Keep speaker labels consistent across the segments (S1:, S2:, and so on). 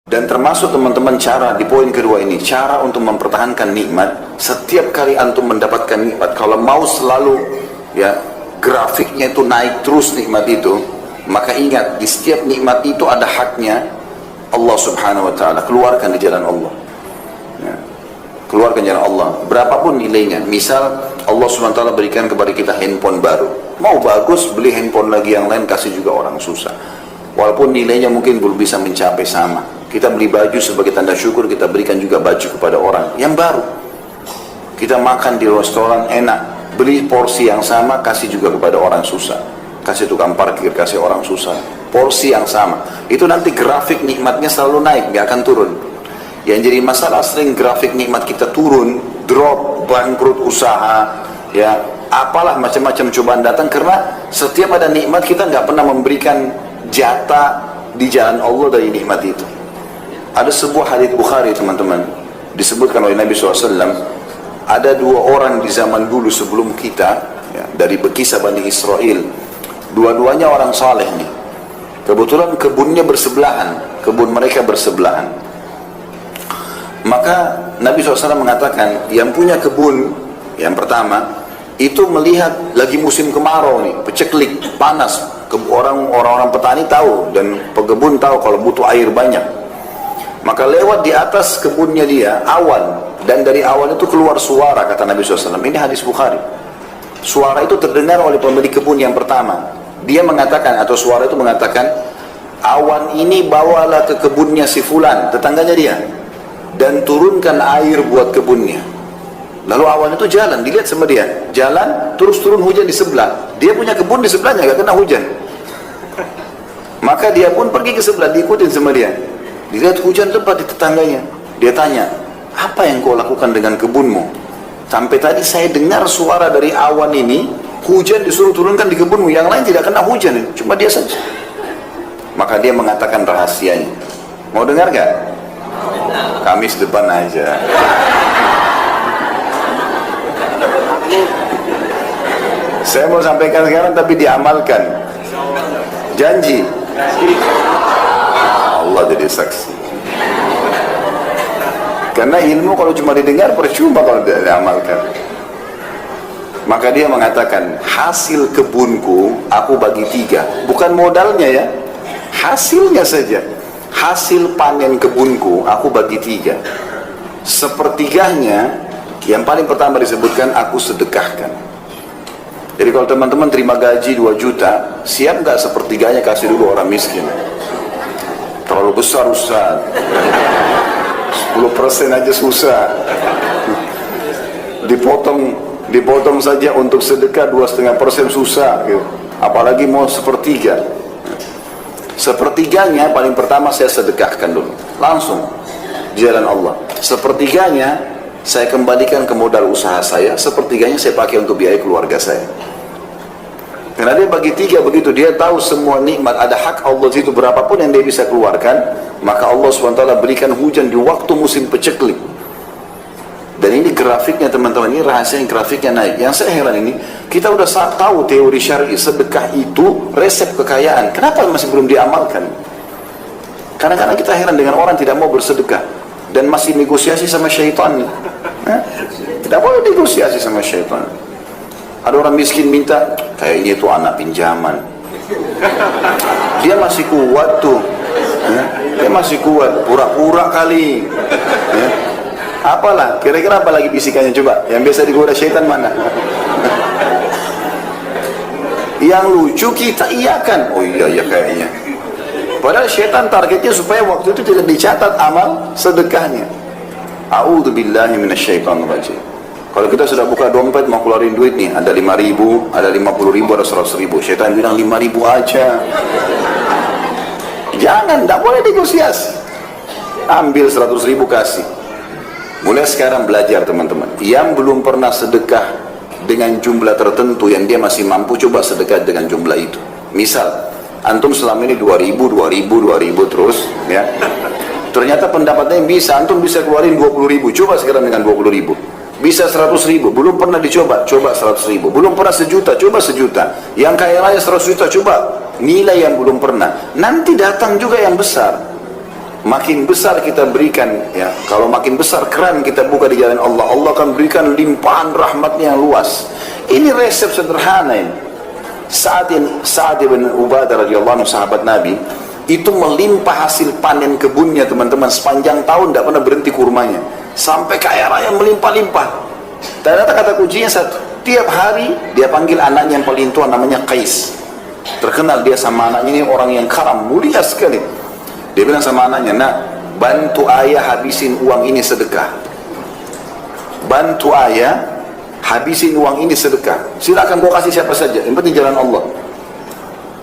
S1: Dan termasuk teman-teman cara di poin kedua ini, cara untuk mempertahankan nikmat. Setiap kali antum mendapatkan nikmat, kalau mau selalu ya grafiknya itu naik terus nikmat itu, maka ingat di setiap nikmat itu ada haknya Allah Subhanahu Wa Taala. Keluarkan di jalan Allah. Ya. Keluarkan jalan Allah. Berapapun nilainya. Misal Allah Subhanahu Wa Taala berikan kepada kita handphone baru. Mau bagus, beli handphone lagi yang lain, kasih juga orang susah. Walaupun nilainya mungkin belum bisa mencapai sama. Kita beli baju sebagai tanda syukur, kita berikan juga baju kepada orang yang baru. Kita makan di restoran enak, beli porsi yang sama, kasih juga kepada orang susah. Kasih tukang parkir, kasih orang susah. Porsi yang sama. Itu nanti grafik nikmatnya selalu naik, nggak akan turun. Yang jadi masalah sering grafik nikmat kita turun, drop, bangkrut usaha, ya apalah macam-macam cobaan datang karena setiap ada nikmat kita nggak pernah memberikan jatah di jalan Allah dari nikmat itu. Ada sebuah hadits Bukhari teman-teman, disebutkan oleh Nabi SAW, ada dua orang di zaman dulu sebelum kita, ya, dari kisah Bani Israel, dua-duanya orang saleh nih. Kebetulan kebunnya bersebelahan, kebun mereka bersebelahan. Maka Nabi SAW mengatakan, yang punya kebun, yang pertama, itu melihat lagi musim kemarau nih, peceklik, panas. Orang-orang petani tahu, dan pekebun tahu kalau butuh air banyak. Maka lewat di atas kebunnya dia, awan. Dan dari awan itu keluar suara, kata Nabi SAW. Ini hadis Bukhari. Suara itu terdengar oleh pemilik kebun yang pertama. Dia mengatakan, atau suara itu mengatakan, awan ini bawalah ke kebunnya si fulan, tetangganya dia. Dan turunkan air buat kebunnya. Lalu awan itu jalan, dilihat sama dia. Jalan, terus turun hujan di sebelah. Dia punya kebun di sebelahnya, gak kena hujan. Maka dia pun pergi ke sebelah, diikutin sama dia. Dilihat hujan lebat di tetangganya. Dia tanya, apa yang kau lakukan dengan kebunmu? Sampai tadi saya dengar suara dari awan ini, hujan disuruh turunkan di kebunmu. Yang lain tidak kena hujan, cuma dia saja. Maka dia mengatakan rahasianya. Mau dengar gak? Kamis depan aja. Saya mau sampaikan sekarang tapi diamalkan. Janji. Allah jadi saksi. Karena ilmu kalau cuma didengar percuma kalau tidak diamalkan. Maka dia mengatakan, hasil kebunku aku bagi 3. Bukan modalnya ya, hasilnya saja. Hasil panen kebunku aku bagi 3. Sepertiganya, yang paling pertama disebutkan, aku sedekahkan. Jadi kalau teman-teman terima gaji 2 juta, siap nggak sepertiganya kasih dulu orang miskin? Terlalu besar Ustaz. 10% aja susah. Dipotong saja untuk sedekah 2,5% susah gitu. Apalagi mau sepertiga. Sepertiganya paling pertama saya sedekahkan dulu. Langsung di jalan Allah. Sepertiganya saya kembalikan ke modal usaha saya. Sepertiganya saya pakai untuk biaya keluarga saya. Karena dia bagi 3 begitu, dia tahu semua nikmat, ada hak Allah itu berapapun yang dia bisa keluarkan, maka Allah SWT berikan hujan di waktu musim peceklik. Dan ini grafiknya teman-teman, ini rahasia yang grafiknya naik. Yang saya heran ini, kita udah tahu teori syar'i sedekah itu resep kekayaan. Kenapa masih belum diamalkan? Kadang-kadang kita heran dengan orang tidak mau bersedekah dan masih negosiasi sama syaitan. Tidak boleh negosiasi sama syaitan. Ada orang miskin minta, kayaknya itu anak pinjaman. Dia masih kuat tuh, ya. Dia masih kuat, pura-pura kali. Ya. Apalah, kira-kira apa lagi bisikannya coba? Yang biasa digoda syaitan mana? Yang lucu kita iyakan, oh iya kayaknya. Padahal syaitan targetnya supaya waktu itu tidak dicatat amal sedekahnya. A'udzubillahi minasyaitonirrajim. Kalau kita sudah buka dompet mau keluarin duit nih, ada 5.000, ada 50.000, ada 100.000. Syaitan bilang 5.000 aja. Jangan, tidak boleh negosiasi. Ambil 100.000 kasih. Mulai sekarang belajar teman-teman. Yang belum pernah sedekah dengan jumlah tertentu yang dia masih mampu, coba sedekah dengan jumlah itu. Misal, antum selama ini 2.000 terus, ya. Ternyata pendapatnya yang bisa, antum bisa keluarin 20.000. Coba sekarang dengan 20.000. Bisa 100.000, belum pernah dicoba, coba 100.000. Belum pernah 1 juta, coba 1 juta. Yang kaya raya 100 juta, coba nilai yang belum pernah. Nanti datang juga yang besar. makin besar kita berikan, ya, kalau makin besar keran kita buka di jalan Allah, Allah akan berikan limpahan rahmatnya yang luas. Ini resep sederhana ini. Sa'ad bin Ubadah radhiyallahu anhu, sahabat Nabi, itu melimpah hasil panen kebunnya teman-teman, sepanjang tahun tidak pernah berhenti kurmanya, sampai kaya raya melimpah-limpah. Ternyata kata kuncinya satu, tiap hari dia panggil anaknya yang paling tua namanya Qais. Terkenal dia sama anaknya, ini orang yang karam, mulia sekali. Dia bilang sama anaknya, nak, bantu ayah habisin uang ini sedekah. Bantu ayah habisin uang ini sedekah. Silakan kau kasih siapa saja, yang penting jalan Allah.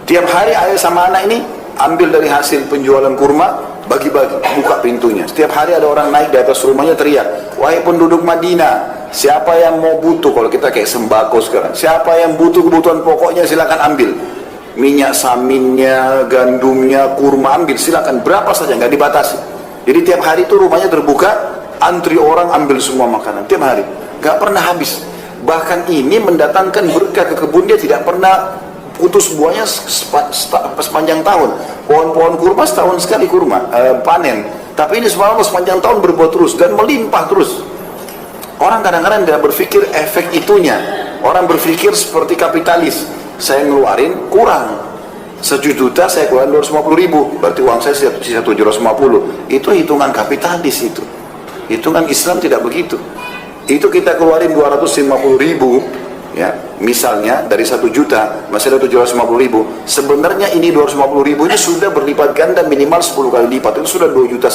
S1: Tiap hari ayah sama anak ini ambil dari hasil penjualan kurma, bagi-bagi, buka pintunya. Setiap hari ada orang naik di atas rumahnya teriak, wahai penduduk Madinah, siapa yang mau butuh, kalau kita kayak sembako sekarang, siapa yang butuh kebutuhan pokoknya silakan ambil. Minyak saminnya, gandumnya, kurma, ambil silakan, berapa saja, nggak dibatasi. Jadi tiap hari itu rumahnya terbuka, antri orang ambil semua makanan tiap hari, nggak pernah habis. Bahkan ini mendatangkan berkah ke kebun, dia tidak pernah putus buahnya sepanjang tahun. Pohon-pohon kurma setahun sekali panen, tapi ini subhanallah sepanjang tahun berbuah terus dan melimpah terus. Orang kadang-kadang tidak berpikir efek itunya. Orang berpikir seperti kapitalis, saya ngeluarin kurang 1 juta, saya keluarin 250.000, berarti uang saya sisa 750. Itu hitungan kapitalis itu. Hitungan Islam tidak begitu. Itu kita keluarin 250.000, ya, misalnya dari 1 juta masih ada 750.000. Sebenarnya ini 250.000 ini sudah berlipat ganda, minimal 10 kali lipat. Itu sudah 2,5 juta.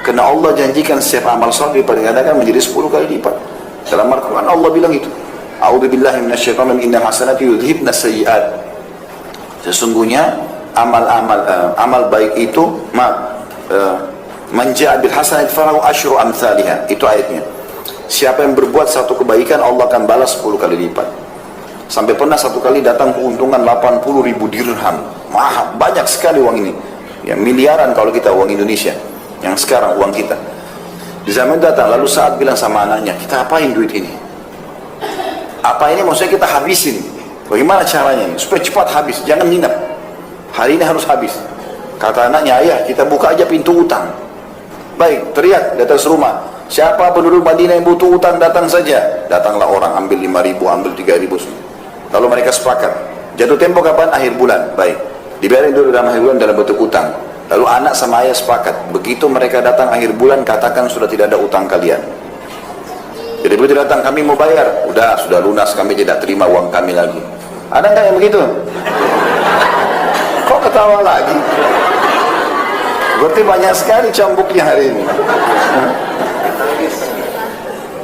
S1: Karena Allah janjikan setiap amal saleh dilipat gandakan menjadi 10 kali lipat. Dalam Al-Quran Allah bilang itu. A'udzubillahi minasyaitonir rajim, innal hasanati yudhibnas sayyi'at. Sesungguhnya amal baik itu man ja'a bil hasanati falahu asyru amsalihha. Itu ayatnya. Siapa yang berbuat satu kebaikan, Allah akan balas 10 kali lipat. Sampai pernah satu kali datang keuntungan 80.000 dirham. Mahal, banyak sekali uang ini. Ya, miliaran kalau kita uang Indonesia. Yang sekarang uang kita. Di zaman datang, lalu Sa'ad bilang sama anaknya, kita apain duit ini? Apa ini maksudnya kita habisin? Bagaimana caranya ini? Supaya cepat habis, jangan nginep. Hari ini harus habis. Kata anaknya, ayah, kita buka aja pintu utang. Baik, teriak di atas rumah. Siapa penduduk Madinah yang butuh utang, datang saja. Datanglah orang, ambil 5.000, ambil 3.000. Lalu mereka sepakat. Jatuh tempo kapan? Akhir bulan. Baik, dibiarin dulu dalam akhir bulan dalam bentuk utang. Lalu anak sama ayah sepakat. Begitu mereka datang akhir bulan, katakan sudah tidak ada utang kalian. Jadi begitu datang, kami mau bayar. Sudah lunas, kami tidak terima uang kami lagi. Ada nggak yang begitu? Kok ketawa lagi? Berarti banyak sekali cambuknya hari ini.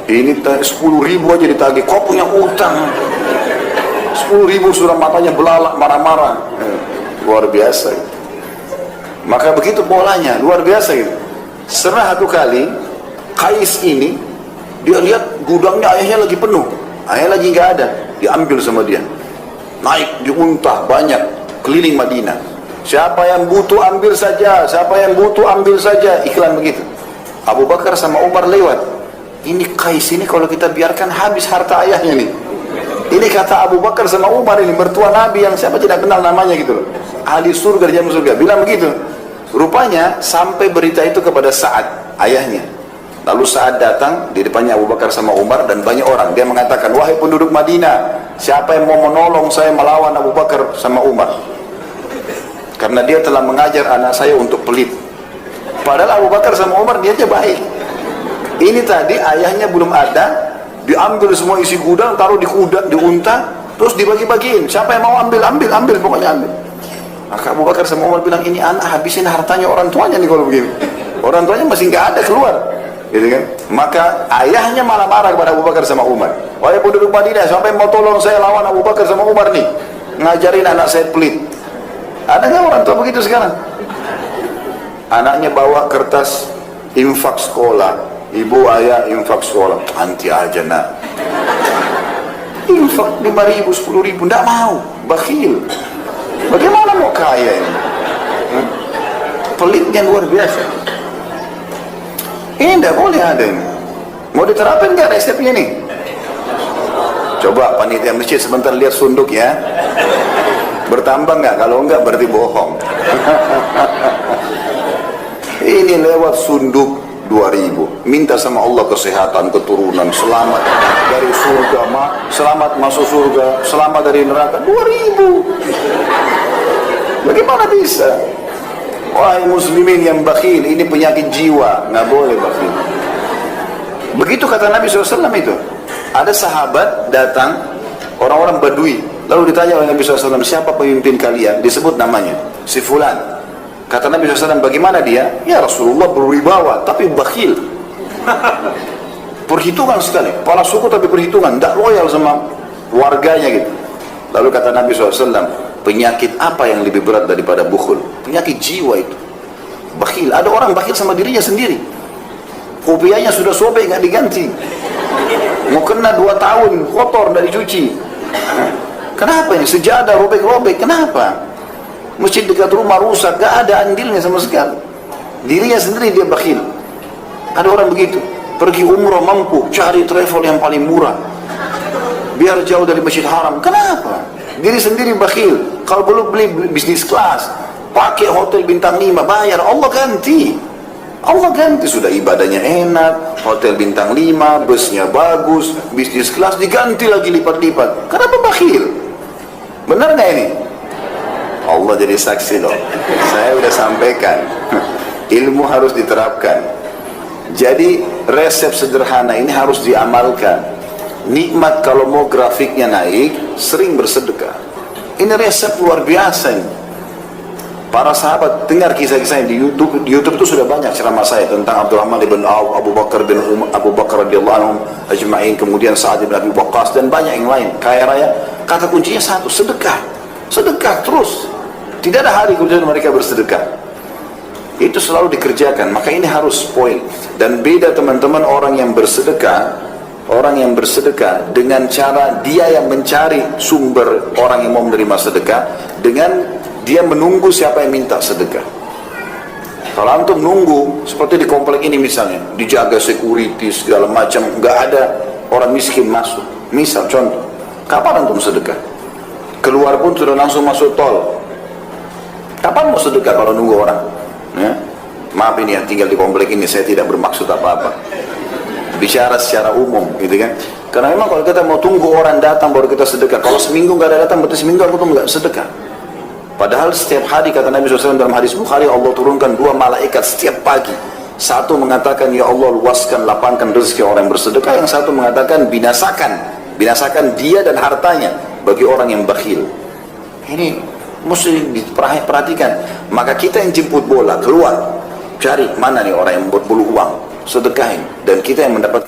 S1: Ini 10.000 aja ditagih, kau punya utang 10.000, sudah matanya belalak, marah-marah. Luar biasa. Maka begitu polanya, luar biasa gitu. Pernah satu kali, Qais ini, dia lihat gudangnya ayahnya lagi penuh, ayah lagi nggak ada, diambil sama dia. Naik di unta banyak, keliling Madinah. Siapa yang butuh ambil saja, siapa yang butuh ambil saja, iklan begitu. Abu Bakar sama Umar lewat. Ini Qais ini kalau kita biarkan habis harta ayahnya nih. Ini kata Abu Bakar sama Umar ini, mertua Nabi yang siapa tidak kenal namanya gitu loh. Ahli surga di jalan surga, bilang begitu. Rupanya sampai berita itu kepada Sa'ad, ayahnya. Lalu Sa'ad datang di depannya Abu Bakar sama Umar dan banyak orang. Dia mengatakan, wahai penduduk Madinah, siapa yang mau menolong saya melawan Abu Bakar sama Umar? Karena dia telah mengajar anak saya untuk pelit. Padahal Abu Bakar sama Umar dia aja baik. Ini tadi ayahnya belum ada, diambil semua isi gudang, taruh di kuda, di unta, terus dibagi-bagiin. Siapa yang mau ambil, pokoknya ambil. Maka Abu Bakar sama Umar bilang, ini anak habisin hartanya orang tuanya nih kalau begini. Orang tuanya masih nggak ada keluar, gitu kan? Maka ayahnya malah marah kepada Abu Bakar sama Umar. Wahai penduduk Madinah, siapa yang mau tolong saya lawan Abu Bakar sama Umar nih? Ngajarin anak saya pelit. Ada nggak orang tua begitu sekarang? Anaknya bawa kertas infak sekolah. Ibu ayah infak sekolah, anti aja nak. Infak 5.000, 10.000, tidak mau, bakhil. Bagaimana mau kaya ini? Pelitnya luar biasa. Ini tidak boleh ada ini. Mau diterapin nggak resepnya nih? Coba panitia masjid sebentar lihat sunduk ya. Bertambah nggak? Kalau enggak berarti bohong. Ini lewat sunduk 2000, minta sama Allah kesehatan, keturunan, selamat dari surga, selamat masuk surga, selamat dari neraka. 2000. Bagaimana bisa? Wahai muslimin yang bakhil, ini penyakit jiwa, nggak boleh bakhil. Begitu kata Nabi SAW itu. Ada sahabat datang, orang-orang Badui, lalu ditanya oleh Nabi SAW, siapa pemimpin kalian? Disebut namanya, si fulan. Kata Nabi SAW, bagaimana dia? Ya Rasulullah berwibawa, tapi bakhil. Perhitungan sekali, kepala suku tapi perhitungan, tidak loyal sama warganya gitu. Lalu kata Nabi SAW, penyakit apa yang lebih berat daripada bukhul? Penyakit jiwa itu. Bakhil. Ada orang bakhil sama dirinya sendiri. Kopiahnya sudah sobek, nggak diganti. Mau kena 2 tahun, kotor, nggak dicuci. Kenapa ini? Sejadah robek-robek. Kenapa? Masjid dekat rumah rusak, nggak ada andilnya sama sekali. Dirinya sendiri dia bakhil. Ada orang begitu. Pergi umrah mampu, cari travel yang paling murah. Biar jauh dari Masjid Haram. Kenapa? Diri sendiri bakhil. Kalau belum beli bisnis kelas, pakai hotel bintang 5, bayar, Allah ganti. Allah ganti, sudah ibadahnya enak, hotel bintang 5, busnya bagus, bisnis kelas diganti lagi lipat-lipat. Kenapa bakhil? Benar nggak ini? Allah jadi saksi loh. Saya udah sampaikan. Ilmu harus diterapkan. Jadi resep sederhana ini harus diamalkan. Nikmat kalau mau grafiknya naik, sering bersedekah. Ini resep luar biasa ini. Para sahabat dengar kisah-kisah di YouTube. Di YouTube itu sudah banyak ceramah saya tentang Abdurrahman bin Auf, Abu Bakar bin Abu Bakar radhiyallahu anhum ajma'in, kemudian Sa'ad bin Abi Waqqas dan banyak yang lain. Kaya raya. Kata kuncinya satu, sedekah. Sedekah terus. Tidak ada hari kemudian mereka bersedekah. Itu selalu dikerjakan. Maka ini harus poin. Dan beda teman-teman orang yang bersedekah. Orang yang bersedekah dengan cara dia yang mencari sumber orang yang mau menerima sedekah, dengan dia menunggu siapa yang minta sedekah. Kalau antum nunggu seperti di komplek ini misalnya, dijaga security segala macam, nggak ada orang miskin masuk. Misal contoh, kapan antum sedekah? Keluar pun sudah langsung masuk tol. Kapan mau sedekah kalau nunggu orang? Ya? Maaf ini yang tinggal di komplek ini, saya tidak bermaksud apa-apa. Bicara secara umum gitu kan, karena memang kalau kita mau tunggu orang datang baru kita sedekah, kalau seminggu nggak ada datang berarti seminggu aku tuh nggak sedekah. Padahal setiap hari kata Nabi SAW dalam hadis Bukhari, Allah turunkan 2 malaikat setiap pagi. Satu mengatakan ya Allah luaskan, lapangkan rezeki orang yang bersedekah, yang satu mengatakan binasakan dia dan hartanya bagi orang yang bakhil. Ini mesti diperhatikan. Maka kita yang jemput bola keluar, cari mana nih orang yang berbulu uang, sedekahin, dan kita yang mendapat